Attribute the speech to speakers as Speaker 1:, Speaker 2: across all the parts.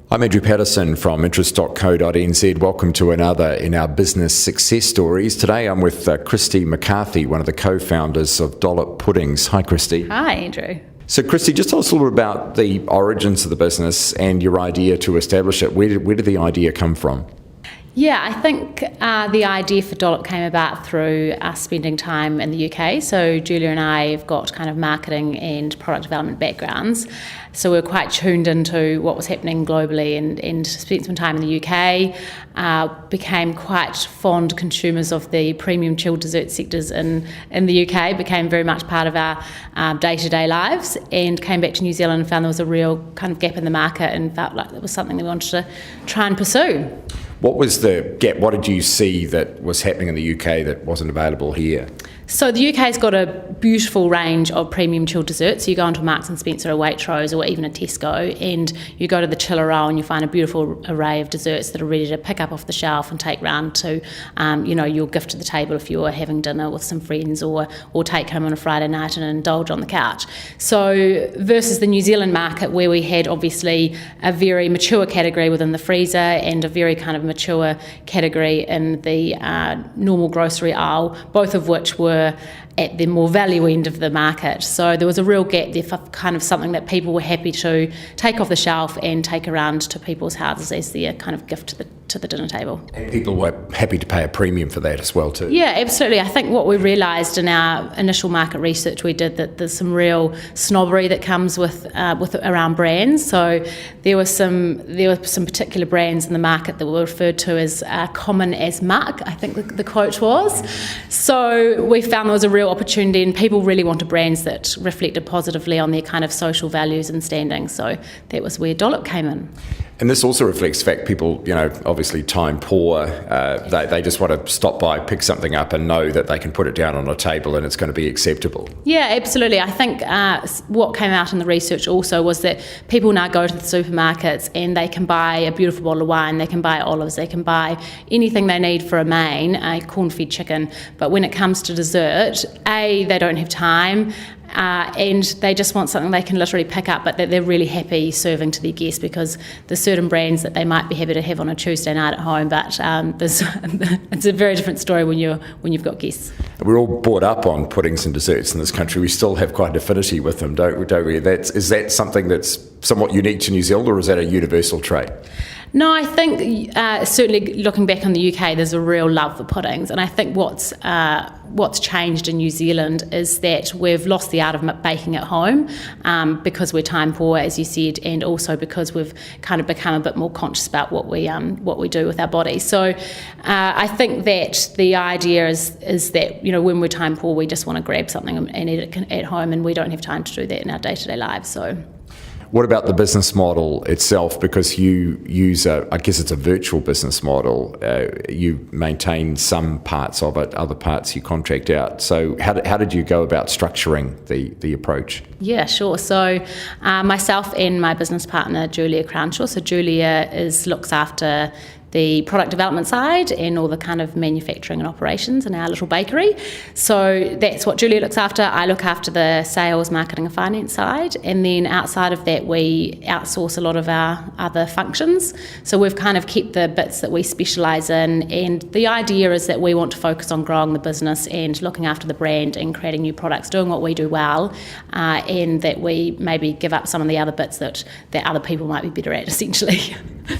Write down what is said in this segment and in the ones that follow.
Speaker 1: I'm Andrew Patterson from interest.co.nz. Welcome to another in our business success stories. Today I'm with Christie McCarthy, one of the co-founders of Dollop Puddings. Hi, Christie.
Speaker 2: Hi, Andrew.
Speaker 1: So, Christie, just tell us a little bit about the origins of the business and your idea to establish it. Where did the idea come from?
Speaker 2: Yeah, I think the idea for Dollop came about through us spending time in the UK. So Julia and I have got kind of marketing and product development backgrounds. So we were quite tuned into what was happening globally and spent some time in the UK. Became quite fond consumers of the premium chilled dessert sectors in the UK. Became very much part of our day-to-day lives, and came back to New Zealand and found there was a real kind of gap in the market and felt like it was something that we wanted to try and pursue.
Speaker 1: What was the gap? What did you see that was happening in the UK that wasn't available here?
Speaker 2: So the UK's got a beautiful range of premium chilled desserts. So you go into a Marks and Spencer, a Waitrose, or even a Tesco, and you go to the chiller aisle and you find a beautiful array of desserts that are ready to pick up off the shelf and take round to, your gift to the table if you're having dinner with some friends, or take home on a Friday night and indulge on the couch. So versus the New Zealand market, where we had obviously a very mature category within the freezer and a very kind of mature category in the normal grocery aisle, both of which were at the more value end of the market. So there was a real gap there for kind of something that people were happy to take off the shelf and take around to people's houses as their kind of gift to the dinner table.
Speaker 1: And people were happy to pay a premium for that as well too.
Speaker 2: Yeah, absolutely. I think what we realised in our initial market research we did, that there's some real snobbery that comes with around brands. So there were some particular brands in the market that were referred to as common as muck, I think the quote was. So we found there was a real opportunity, and people really wanted brands that reflected positively on their kind of social values and standing. So that was where Dollop came in.
Speaker 1: And this also reflects the fact people, obviously time poor, they just want to stop by, pick something up and know that they can put it down on a table and it's going to be acceptable.
Speaker 2: Yeah, absolutely. I think what came out in the research also was that people now go to the supermarkets and they can buy a beautiful bottle of wine, they can buy olives, they can buy anything they need for a main, a corn-fed chicken. But when it comes to dessert, they don't have time. And they just want something they can literally pick up, but that they're really happy serving to their guests, because there's certain brands that they might be happy to have on a Tuesday night at home, but it's a very different story when you've got guests.
Speaker 1: We're all brought up on puddings and desserts in this country. We still have quite an affinity with them, don't we? Is that something that's somewhat unique to New Zealand, or is that a universal trait?
Speaker 2: No, I think certainly looking back on the UK, there's a real love for puddings, and I think what's changed in New Zealand is that we've lost the art of baking at home because we're time poor, as you said, and also because we've kind of become a bit more conscious about what we do with our bodies. So I think that the idea is that when we're time poor, we just want to grab something and eat it at home, and we don't have time to do that in our day-to-day lives. So.
Speaker 1: What about the business model itself? Because you use I guess it's a virtual business model. You maintain some parts of it, other parts you contract out. So how did you go about structuring the approach?
Speaker 2: Yeah, sure. So myself and my business partner, Julia Crownshaw. So Julia looks after the product development side and all the kind of manufacturing and operations in our little bakery. So that's what Julia looks after. I look after the sales, marketing and finance side, and then outside of that we outsource a lot of our other functions. So we've kind of kept the bits that we specialise in, and the idea is that we want to focus on growing the business and looking after the brand and creating new products, doing what we do well, and that we maybe give up some of the other bits that other people might be better at, essentially.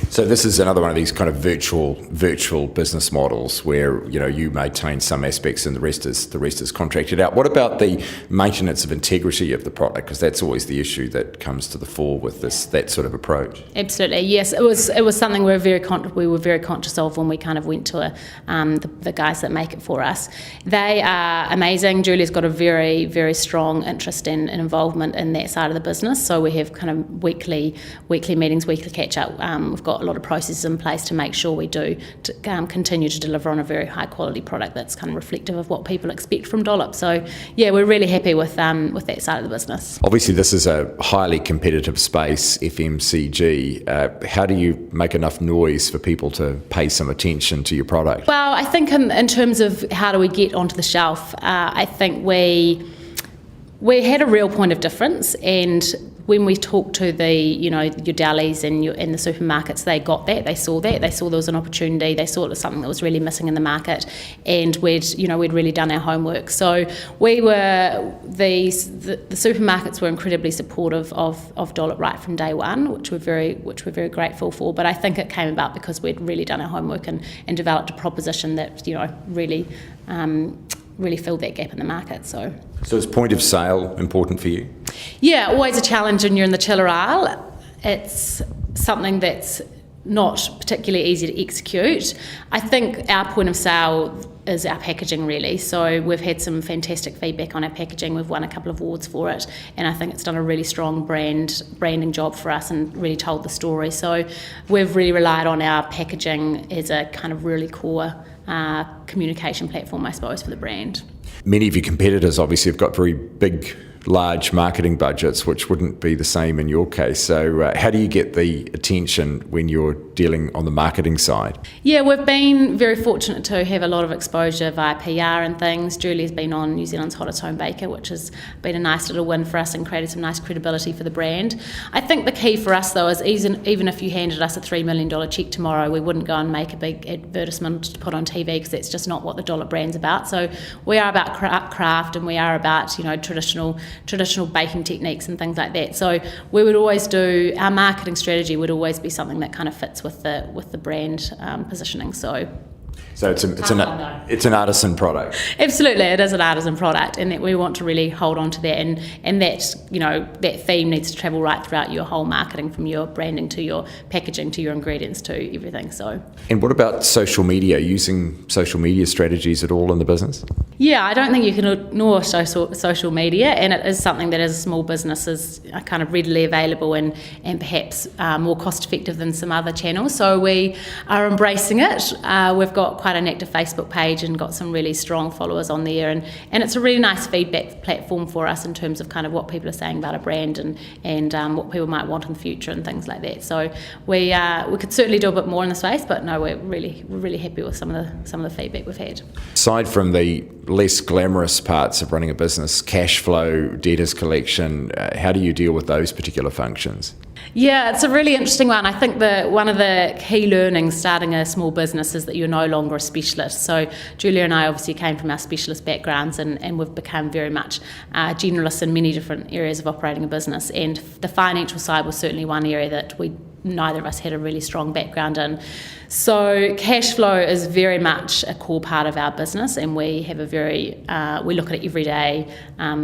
Speaker 1: So this is another one of these kind of virtual business models where you maintain some aspects and the rest is contracted out. What about the maintenance of integrity of the product? Because that's always the issue that comes to the fore with that sort of approach.
Speaker 2: Absolutely, yes. It was something we were very conscious of when we kind of went to the guys that make it for us. They are amazing. Julia's got a very, very strong interest and involvement in that side of the business. So we have kind of weekly meetings, weekly catch up. We've got a lot of processes in place to make sure we do continue to deliver on a very high quality product that's kind of reflective of what people expect from Dollop. So yeah, we're really happy with that side of the business.
Speaker 1: Obviously this is a highly competitive space, FMCG. How do you make enough noise for people to pay some attention to your product?
Speaker 2: Well, I think in terms of how do we get onto the shelf, I think we had a real point of difference, and when we talked to the, your delis and the supermarkets, they got that, they saw there was an opportunity, they saw it was something that was really missing in the market, and we'd really done our homework. So the supermarkets were incredibly supportive of Dollop right from day one, which we're very grateful for. But I think it came about because we'd really done our homework and developed a proposition that really filled that gap in the market. So
Speaker 1: is point of sale important for you?
Speaker 2: Yeah, always a challenge when you're in the chiller aisle. It's something that's not particularly easy to execute. I think our point of sale is our packaging, really. So we've had some fantastic feedback on our packaging. We've won a couple of awards for it, and I think it's done a really strong branding job for us and really told the story. So we've really relied on our packaging as a kind of really core communication platform, I suppose, for the brand.
Speaker 1: Many of your competitors obviously have got very big, large marketing budgets, which wouldn't be the same in your case. So how do you get the attention when you're dealing on the marketing side?
Speaker 2: Yeah, we've been very fortunate to have a lot of exposure via PR and things. Julie's been on New Zealand's Hottest Home Baker, which has been a nice little win for us and created some nice credibility for the brand. I think the key for us, though, is even if you handed us a $3 million cheque tomorrow, we wouldn't go and make a big advertisement to put on TV, because that's just not what the Dollop brand's about. So we are about craft, and we are about traditional baking techniques and things like that. So we would always do, our marketing strategy would always be something that kind of fits with the brand positioning. So it's an artisan product. Absolutely, it is an artisan product, and that we want to really hold on to that, and that theme needs to travel right throughout your whole marketing, from your branding to your packaging to your ingredients to everything. So. And
Speaker 1: what about social media? Using social media strategies at all in the business?
Speaker 2: Yeah, I don't think you can ignore social media, and it is something that as a small business is kind of readily available and perhaps more cost effective than some other channels. So we are embracing it. We've got quite an active Facebook page and got some really strong followers on there, and it's a really nice feedback platform for us in terms of kind of what people are saying about a brand and what people might want in the future and things like that. So we could certainly do a bit more in the space, but no, we're really happy with some of the feedback we've had. Aside
Speaker 1: from the less glamorous parts of running a business, cash flow, debtors collection, how do you deal with those particular functions? Yeah, it's a really interesting one. I think one of the key learnings starting a small business is that you're no longer a specialist. So Julia and I obviously came from our specialist backgrounds, and we've become very much generalists in many different areas of operating a business. And the financial side was certainly one area that neither of us had a really strong background in. So cash flow is very much a core part of our business, and we have we look at it every day.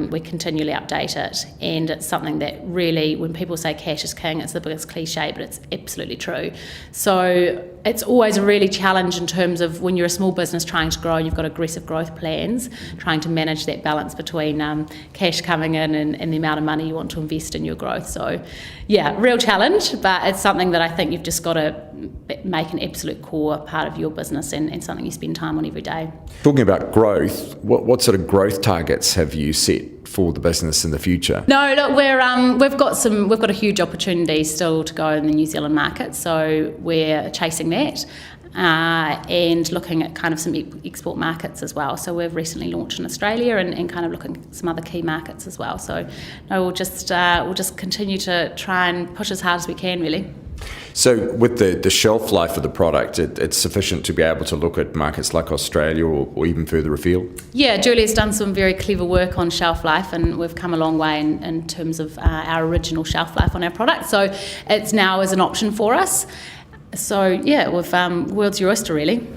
Speaker 1: We continually update it, and it's something that really, when people say cash is king, it's the biggest cliche, but it's absolutely true. So it's always a really challenge in terms of when you're a small business trying to grow and you've got aggressive growth plans, trying to manage that balance between cash coming in and the amount of money you want to invest in your growth. So yeah, real challenge, but it's something that I think you've just got to make an absolute core part of your business and something you spend time on every day. Talking about growth, what sort of growth targets have you set for the business in the future? No, look, we've got a huge opportunity still to go in the New Zealand market, so we're chasing that. And looking at kind of some export markets as well. So we've recently launched in Australia and kind of looking at some other key markets as well. So no, we'll just continue to try and push as hard as we can, really. So with the shelf life of the product, it's sufficient to be able to look at markets like Australia or even further afield? Yeah, Julia's done some very clever work on shelf life, and we've come a long way in terms of our original shelf life on our product. So it's now as an option for us. So yeah, world's your oyster, really.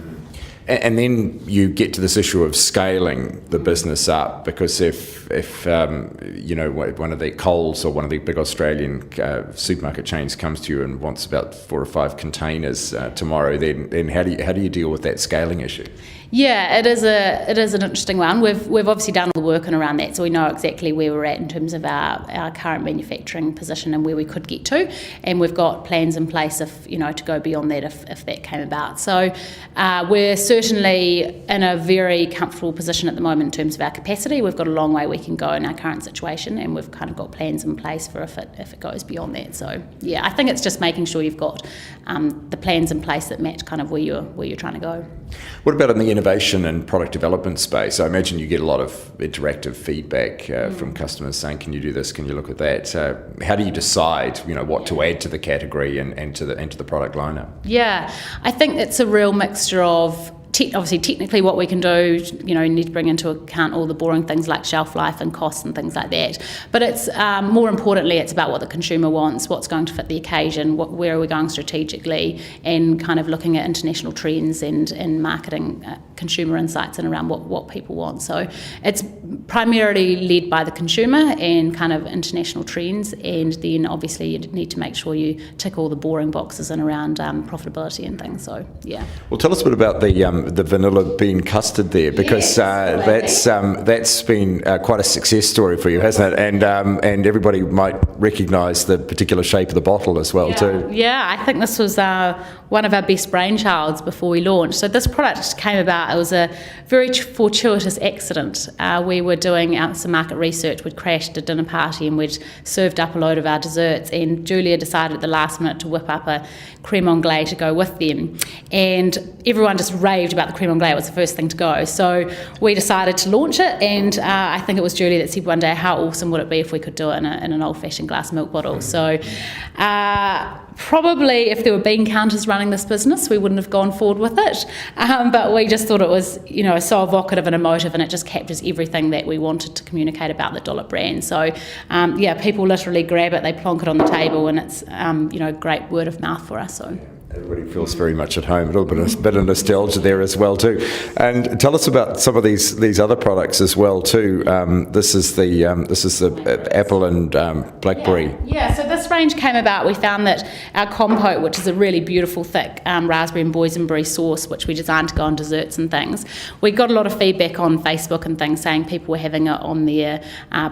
Speaker 1: And then you get to this issue of scaling the business up, because if one of the Coles or one of the big Australian supermarket chains comes to you and wants about 4 or 5 containers tomorrow, then how do you deal with that scaling issue? Yeah, it is an interesting one. We've obviously done all the work around that, so we know exactly where we're at in terms of our current manufacturing position and where we could get to, and we've got plans in place to go beyond that if that came about. So we're certainly in a very comfortable position at the moment in terms of our capacity. We've got a long way
Speaker 2: we can go in our current situation, and we've kind of got plans in place for if it goes beyond that. So yeah, I think it's just making sure you've got the plans in place that match kind of where you're trying to go.
Speaker 1: What about in the innovation and product development space? I imagine you get a lot of interactive feedback from customers saying, "Can you do this? Can you look at that?" How do you decide, what to add to the category and to the product lineup?
Speaker 2: Yeah, I think it's a real mixture of obviously technically what we can do, you need to bring into account all the boring things like shelf life and costs and things like that. But it's more importantly, it's about what the consumer wants, what's going to fit the occasion, where are we going strategically, and kind of looking at international trends and marketing consumer insights and around what people want. So it's primarily led by the consumer and kind of international trends, and then obviously you need to make sure you tick all the boring boxes and around profitability and things. So yeah.
Speaker 1: Well, tell us a bit about the vanilla bean custard there, because that's been quite a success story for you, hasn't it? And everybody might recognise the particular shape of the bottle as well too.
Speaker 2: Yeah, I think this was one of our best brainchilds before we launched. So this product came about, it was a very fortuitous accident. We were doing some market research. We'd crashed a dinner party and we'd served up a load of our desserts, and Julia decided at the last minute to whip up a creme anglaise to go with them, and everyone just raved about the creme anglaise. It was the first thing to go, so we decided to launch it, and I think it was Julia that said one day, how awesome would it be if we could do it in an old-fashioned glass milk bottle. So probably if there were bean counters running this business, we wouldn't have gone forward with it, but we just thought it was so evocative and emotive, and it just captures everything that we wanted to communicate about the Dollop brand. So people literally grab it, they plonk it on the table, and it's great word of mouth for us. So
Speaker 1: everybody feels very much at home. A little bit of nostalgia there as well too. And tell us about some of these other products as well too. This is the apple and blackberry.
Speaker 2: Yeah. So this range came about. We found that our compote, which is a really beautiful thick raspberry and boysenberry sauce, which we designed to go on desserts and things, we got a lot of feedback on Facebook and things saying people were having it on their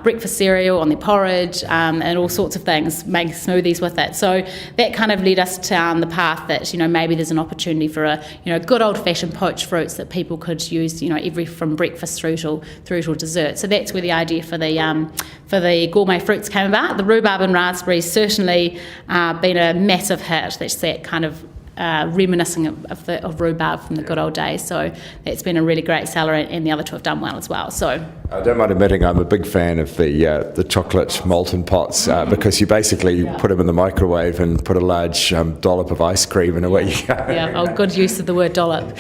Speaker 2: breakfast cereal, on their porridge, and all sorts of things, making smoothies with it. So that kind of led us down the path that maybe there's an opportunity for a good old-fashioned poached fruits that people could use every from breakfast through to dessert. So that's where the idea for the Gourmet Fruits came about. The rhubarb and raspberries certainly been a massive hit. That's that kind of reminiscing of rhubarb from the good old days. So that's been a really great seller, and the other two have done well as well. So
Speaker 1: I don't mind admitting I'm a big fan of the chocolate molten pots because you basically put them in the microwave and put a large dollop of ice cream and away you go.
Speaker 2: Yeah, good use of the word dollop.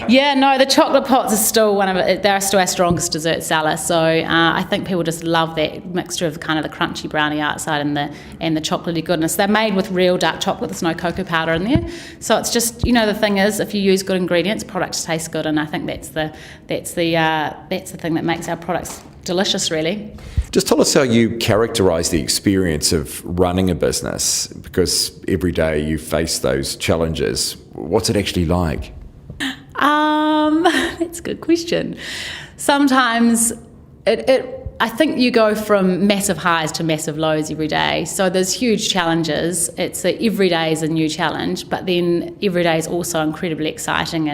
Speaker 2: Yeah, no, the chocolate pots are still they're still our strongest dessert seller. So I think people just love that mixture of kind of the crunchy brownie outside and the chocolatey goodness. They're made with real dark chocolate. There's no cocoa powder in there. So it's just the thing is, if you use good ingredients, products taste good, and I think that's the thing that makes our products delicious, really.
Speaker 1: Just tell us how you characterise the experience of running a business, because every day you face those challenges. What's it actually like?
Speaker 2: That's a good question. Sometimes I think you go from massive highs to massive lows every day. So there's huge challenges. Every day is a new challenge, but then every day is also incredibly exciting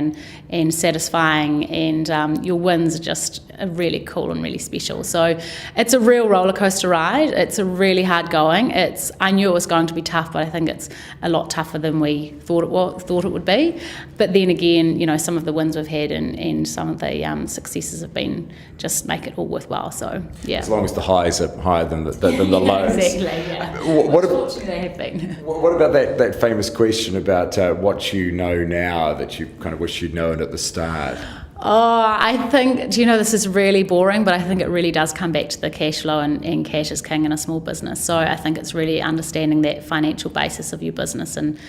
Speaker 2: and satisfying, and your wins are just really cool and really special. So it's a real roller coaster ride. It's a really hard going. I knew it was going to be tough, but I think it's a lot tougher than we thought it would be. But then again, some of the wins we've had and some of the successes have been just make it all worthwhile. So yeah.
Speaker 1: As long as the highs are higher than the lows.
Speaker 2: Exactly, yeah.
Speaker 1: What
Speaker 2: they have been.
Speaker 1: What about that famous question about what you know now that you kind of wish you'd known at the start?
Speaker 2: Oh, I think, this is really boring, but I think it really does come back to the cash flow, and cash is king in a small business. So I think it's really understanding that financial basis of your business and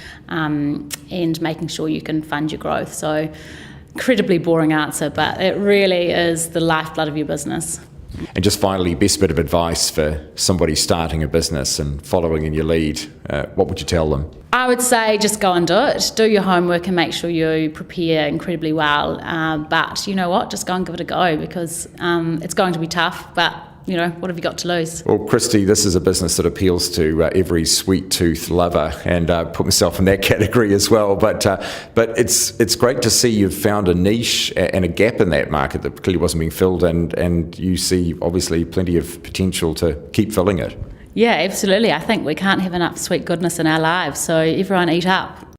Speaker 2: making sure you can fund your growth. So incredibly boring answer, but it really is the lifeblood of your business.
Speaker 1: And just finally, best bit of advice for somebody starting a business and following in your lead, what would you tell them?
Speaker 2: I would say just go and do it. Do your homework and make sure you prepare incredibly well. But you know what? Just go and give it a go, because it's going to be tough, but what have you got to lose?
Speaker 1: Well, Christie, this is a business that appeals to every sweet tooth lover, and put myself in that category as well. But it's great to see you've found a niche and a gap in that market that clearly wasn't being filled, and you see obviously plenty of potential to keep filling it.
Speaker 2: Yeah, absolutely. I think we can't have enough sweet goodness in our lives, so everyone eat up.